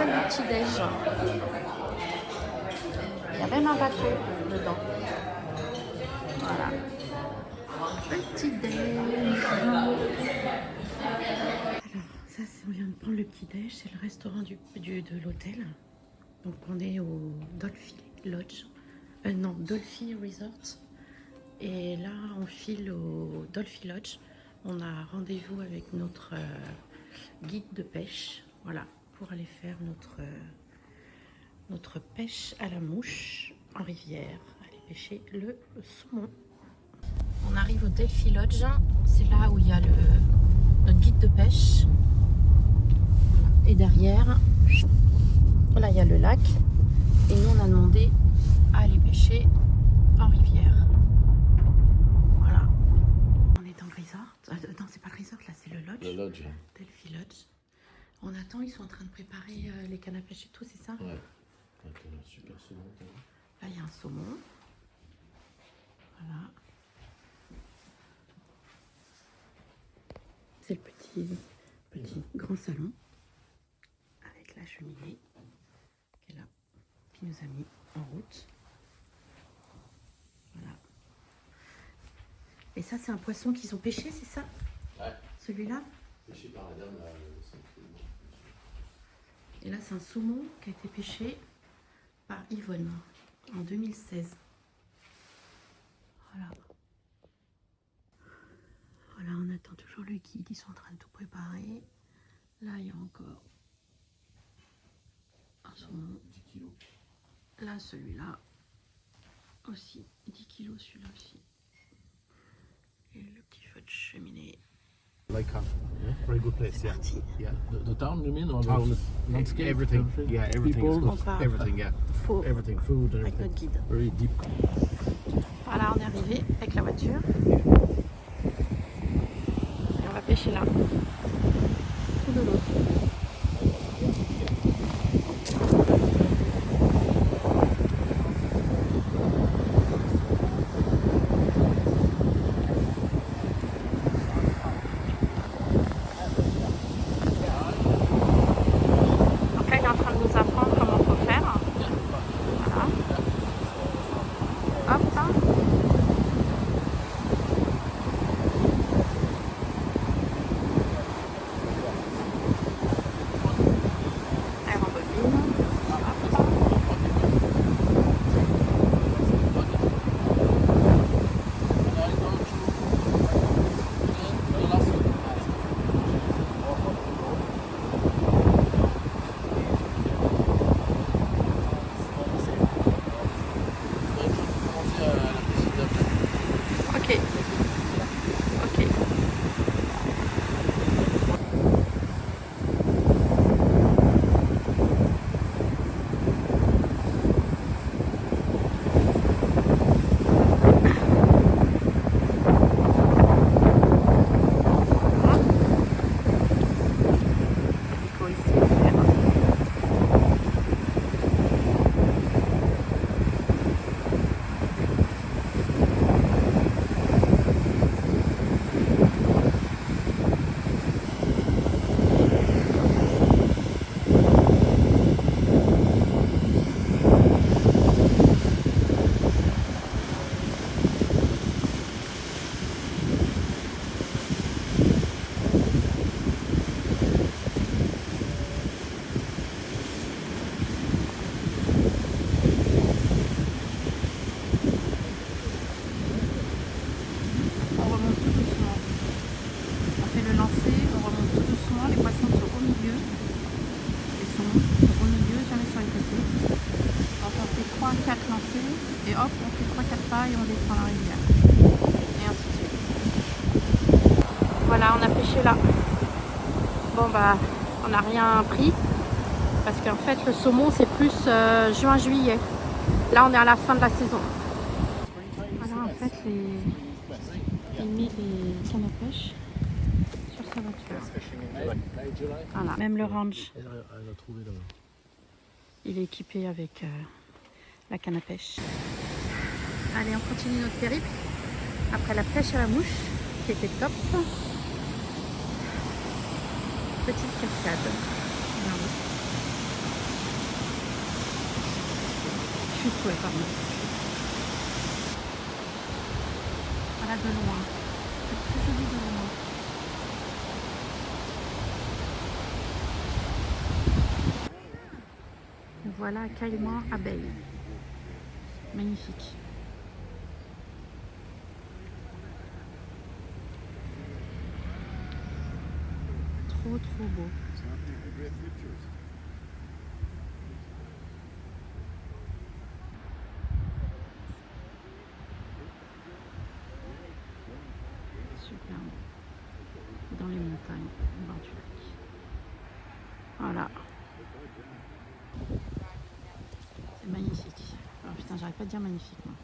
celle du petit-déj. Il y a même un bateau dedans. Voilà. Petit-déj. Alors, ça, on vient de prendre le petit-déj. C'est le restaurant de l'hôtel. Donc, on est au Dolphy Lodge. Non, Dolphy Resort. Et là, on file au Dolphy Lodge. On a rendez-vous avec notre guide de pêche. Voilà, pour aller faire notre pêche à la mouche en rivière. Aller pêcher le saumon. On arrive au Dolphy Lodge. C'est là où il y a notre guide de pêche. Et derrière, là, il y a le lac. Et nous, on a demandé à aller pêcher en rivière. Voilà. On est dans le resort. Non, c'est pas le resort, là, c'est le lodge. Le lodge. Dolphy Lodge. On attend, ils sont en train de préparer les cannes à pêche et tout, c'est ça? Ouais. Avec un super saumon. Là, il y a un saumon. Voilà. C'est le petit grand salon avec la cheminée qui est là, qui nous a mis en route. Voilà. Et ça, c'est un poisson qu'ils ont pêché, c'est ça? Ouais. Celui-là? Pêché par la dame, là. Et là, c'est un saumon qui a été pêché par Yvonne en 2016. Voilà. Voilà, on attend toujours le guide. Ils sont en train de tout préparer. Là, il y a encore un saumon. 10 kilos. Là, celui-là aussi. 10 kilos, celui-là aussi. Et le petit feu de cheminée. Lake Cup, yeah, very good place. C'est Yeah, parti. yeah. The town, you mean? Or Town, the landscape? everything. Yeah, everything is People? good. On part Everything, yeah. Faux Everything, food, avec everything. notre guide. Very deep. Voilà, on est arrivé avec la voiture. Et on va pêcher là. Tout de l'autre. Donc là, il est en train de nous apprendre comment il faut faire. Voilà. Hop, hein. Elle rembobine. Hop. Ok. Ok. Il faut ici faire. On remonte tout doucement. On fait le lancer, on remonte tout doucement. Les poissons sont au milieu. Les saumons sont au milieu, jamais sur les côtés. Donc on fait 3-4 lancers et hop, on fait 3-4 pas et on descend la rivière. Et ainsi de suite. Voilà, on a pêché là. Bon bah, on n'a rien pris. Parce qu'en fait, le saumon, c'est plus juin-juillet. Là, on est à la fin de la saison. Voilà, en fait, il met les cannes à pêche sur sa voiture. Voilà, même le range, Elle a trouvé là. il est équipé avec la canne à pêche. Allez, on continue notre périple. Après la pêche à la mouche, qui était top. Petite cascade. Regardez. Chute, ouais, pardon. Voilà de loin. C'est très joli de loin. Et voilà Caillemont Abeille. Magnifique. Trop trop beau. Superbe. Dans les montagnes, au bord du lac. Voilà. C'est magnifique. Oh putain, j'arrive pas à dire magnifique, moi.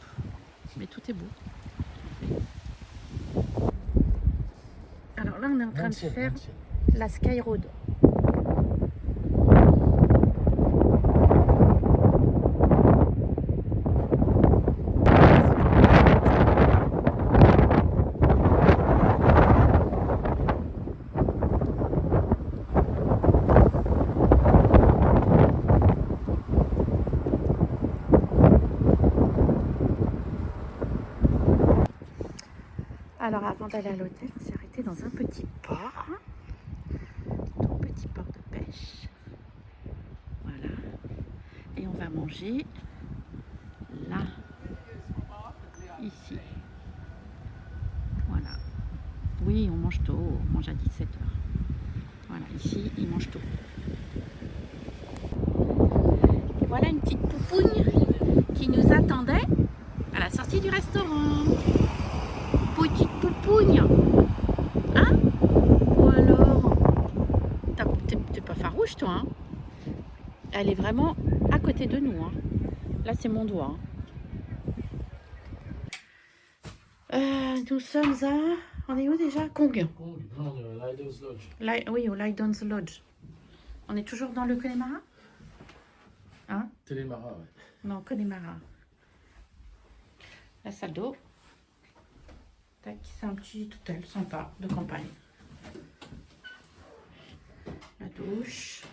Mais tout est beau. Alors là, on est en train de faire la Sky Road. Alors avant d'aller à l'hôtel, on s'est arrêté dans un petit port. Tout petit port de pêche. Voilà. Et on va manger là, ici. Voilà. Oui, on mange tôt, on mange à 17 h. Voilà, ici, ils mangent tôt. Et voilà une petite poupougne qui nous attendait à la sortie du restaurant. Petite poupougne. Hein? Ou alors, t'es pas farouche, toi, hein? Elle est vraiment à côté de nous, hein. Là, c'est mon doigt, hein. Nous sommes à... On est où déjà? Kong. Non, Lydon's Lodge. Oui, au Lydon's Lodge. On est toujours dans le Connemara? Hein? Télémara, ouais. Non, Connemara. La salle d'eau. Tac, c'est un petit hôtel sympa de campagne. La douche.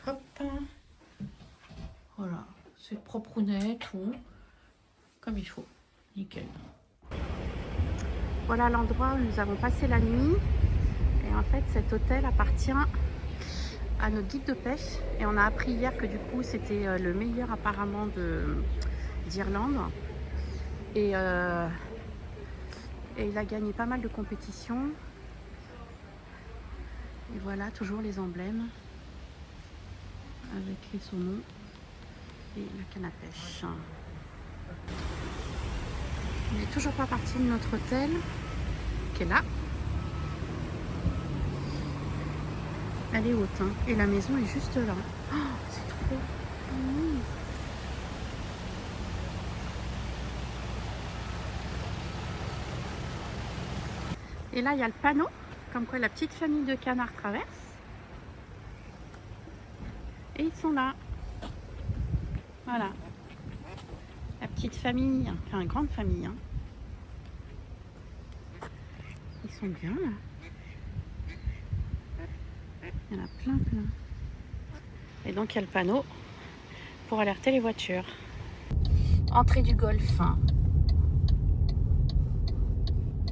Hop. Voilà, c'est propre tout. Comme il faut. Nickel. Voilà l'endroit où nous avons passé la nuit. Et en fait, cet hôtel appartient à notre guide de pêche. Et on a appris hier que du coup, c'était le meilleur apparemment d'Irlande. Et il a gagné pas mal de compétitions. Et voilà, toujours les emblèmes. Avec les saumons et la canne à pêche. On n'est toujours pas parti de notre hôtel, qui est là. Elle est haute, hein, et la maison est juste là. Oh, c'est trop mignon. Et là, il y a le panneau, comme quoi la petite famille de canards traverse. Et ils sont là. Voilà. La petite famille, enfin grande famille. Hein. Ils sont bien là. Il y en a plein. Et donc il y a le panneau pour alerter les voitures. Entrée du golfe. Hein.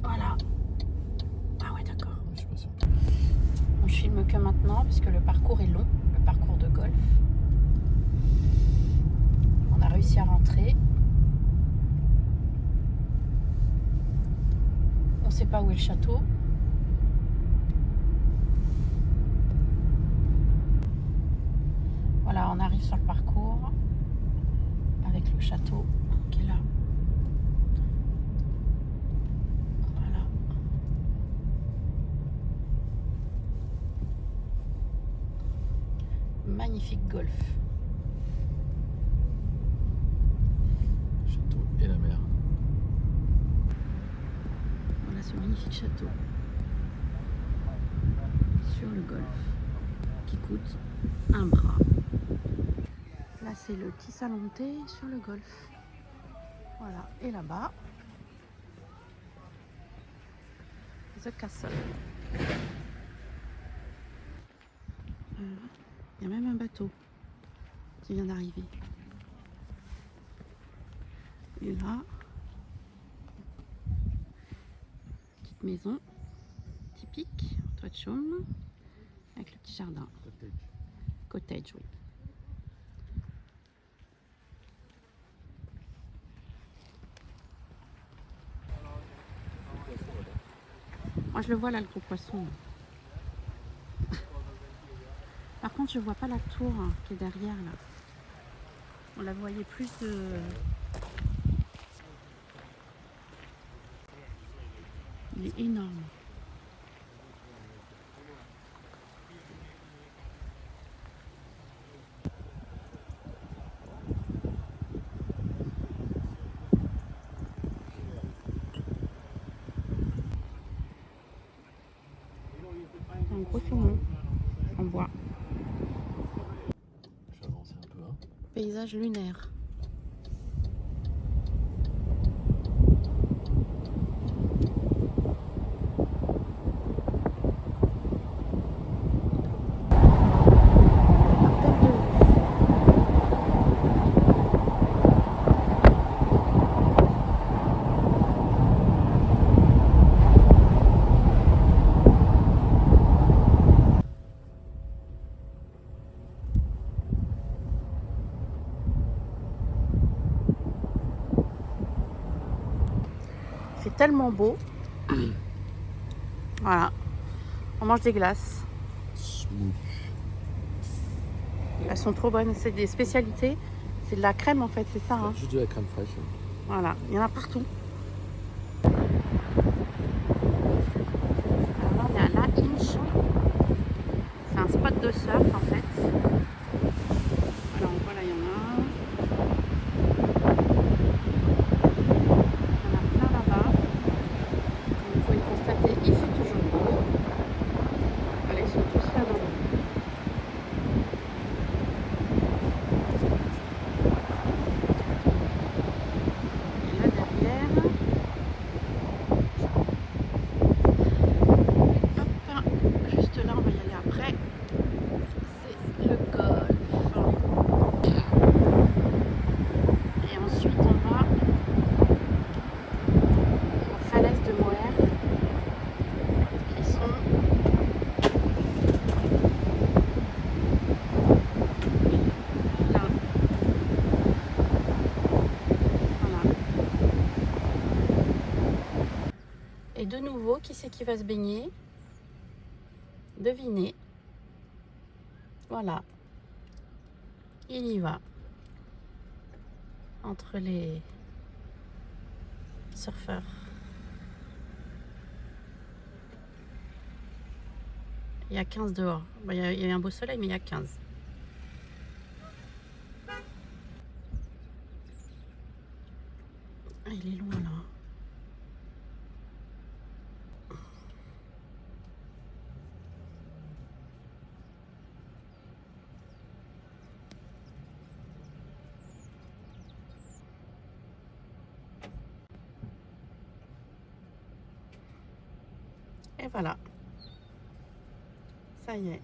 Voilà. Ah ouais, d'accord. Je sais pas si Bon, je filme que maintenant parce que le parcours est long. Le parcours de golf. On a réussi à rentrer. On ne sait pas où est le château. Voilà, on arrive sur le parcours avec le château qui est là. Voilà. Magnifique golf. château et la mer. Voilà ce magnifique château sur le golfe qui coûte un bras. Là c'est le petit salon de thé sur le golfe. Voilà, et là-bas The Castle. Il y a même un bateau qui vient d'arriver. Et là, petite maison typique, toit de chaume, avec le petit jardin. Cottage, oui. Moi, je le vois là, le gros poisson. Par contre, je vois pas la tour qui est derrière là. On la voyait plus de... Il est énorme. Un gros saumon en bois. Je vais avancer un peu. Hein. Paysage lunaire. C'est tellement beau. Voilà. On mange des glaces. Elles sont trop bonnes. C'est des spécialités. C'est de la crème en fait, c'est ça. Hein. Juste de la crème fraîche. Voilà. Il y en a partout. Alors là, on est à La Hinche. C'est un spot de surf en fait. Alors voilà, il y en a. Il y en a plein là-bas. Comme vous pouvez le constater, il fait toujours beau. Voilà, ils sont tous là dans l'eau. Et là derrière, hop, juste là, on va y aller après. C'est le golf. Et ensuite, on va aux falaises de Moher, qui sont là. Voilà. Et de nouveau, qui c'est qui va se baigner? Devinez. Voilà. Il y va. Entre les surfeurs. Il y a 15 dehors. Bon, il y a un beau soleil, mais il y a 15. Ah, il est loin là. Et voilà. Ça y est.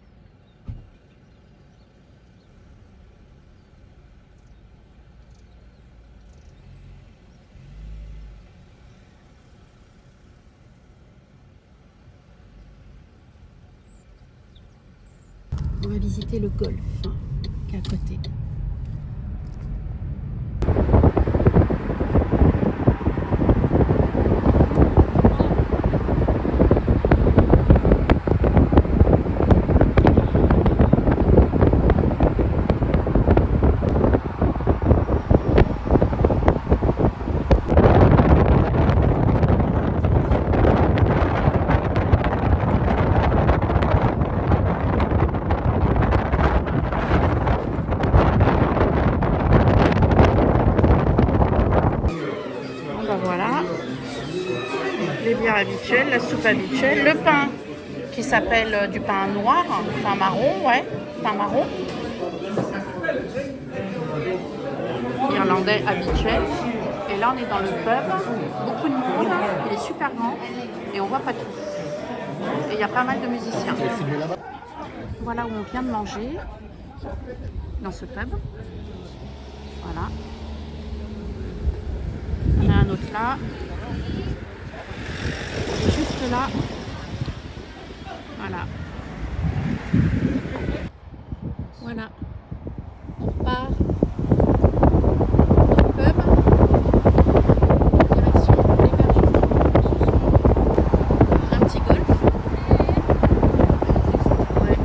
On va visiter le golf qui est à côté. Voilà, les bières habituelles, la soupe habituelle, le pain qui s'appelle du pain noir, pain marron, ouais, pain marron, irlandais habituel. Et là on est dans le pub, beaucoup de monde, il est super grand et on voit pas tout. Et il y a pas mal de musiciens. Voilà où on vient de manger. dans ce pub. Voilà. On a un autre là. Et juste là. Voilà. Voilà. On repart au pub. Direction l'hébergement ce soir. Un petit golf. Ouais.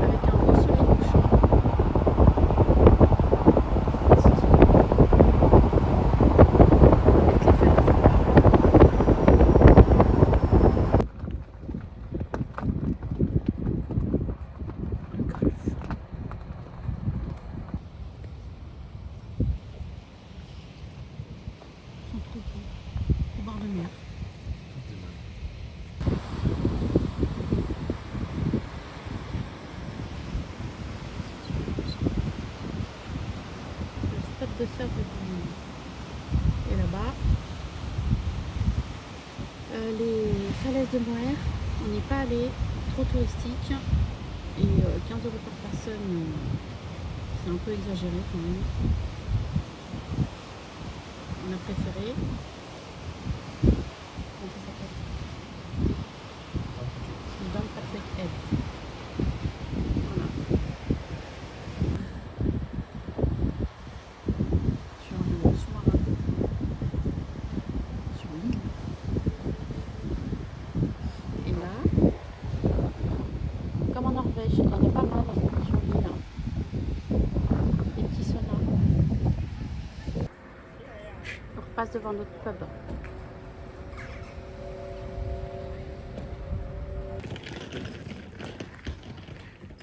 Avec un beau soleil couchant. Avec les fenêtres. Sont trop beaux, au bord de mer. Le spot de surf de Boulogne. Et là-bas, les falaises de Moher, on n'y est pas allé, trop touristique. Et 15 € par personne, c'est un peu exagéré quand même. On a préféré. Comment ça s'appelle? Don Patrick Heads. Voilà. Sur le sous-marin. Sur l'île. Et là, comme en Norvège, il y en a pas mal sur l'île. Des petits saunas. On repasse devant notre pub.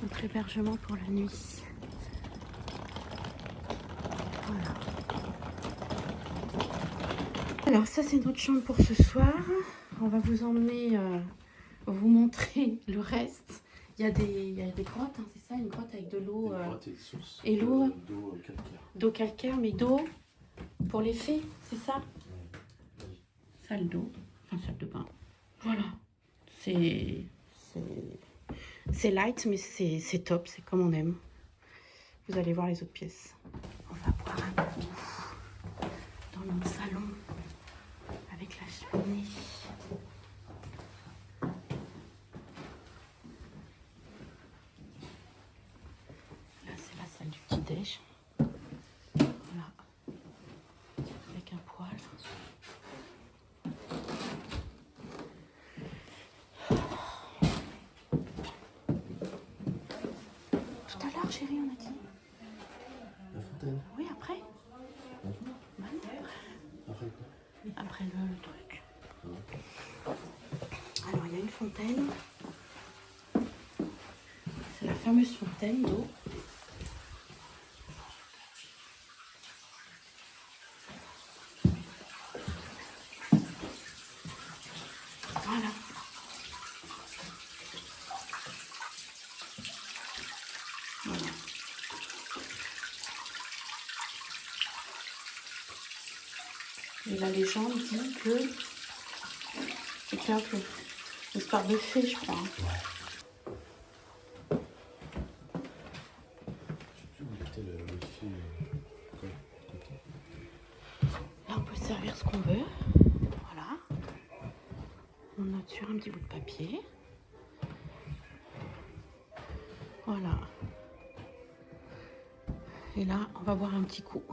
Notre hébergement pour la nuit. Voilà. Alors ça c'est notre chambre pour ce soir. On va vous emmener, vous montrer le reste. Il y a des grottes, hein, c'est ça, une grotte avec de l'eau. Et l'eau D'eau calcaire. d'eau calcaire, mais d'eau pour les fées, c'est ça? Salle d'eau, enfin salle de bain. Voilà. C'est light, mais c'est top, c'est comme on aime. Vous allez voir les autres pièces. On va boire un coup dans notre salon avec la cheminée. Là, c'est la salle du petit-déj. Voilà. Avec un poêle. Tout à l'heure, chérie, on a dit. La fontaine. Oui, après. Bah non, Après quoi? après le truc. Alors, il y a une fontaine. C'est la fameuse fontaine d'eau. Voilà. Voilà. Et la légende dit que c'est un peu une histoire de fée, je crois. Hein. Là, on peut servir ce qu'on veut. Voilà. On note sur un petit bout de papier. Voilà. Et là, on va boire un petit coup.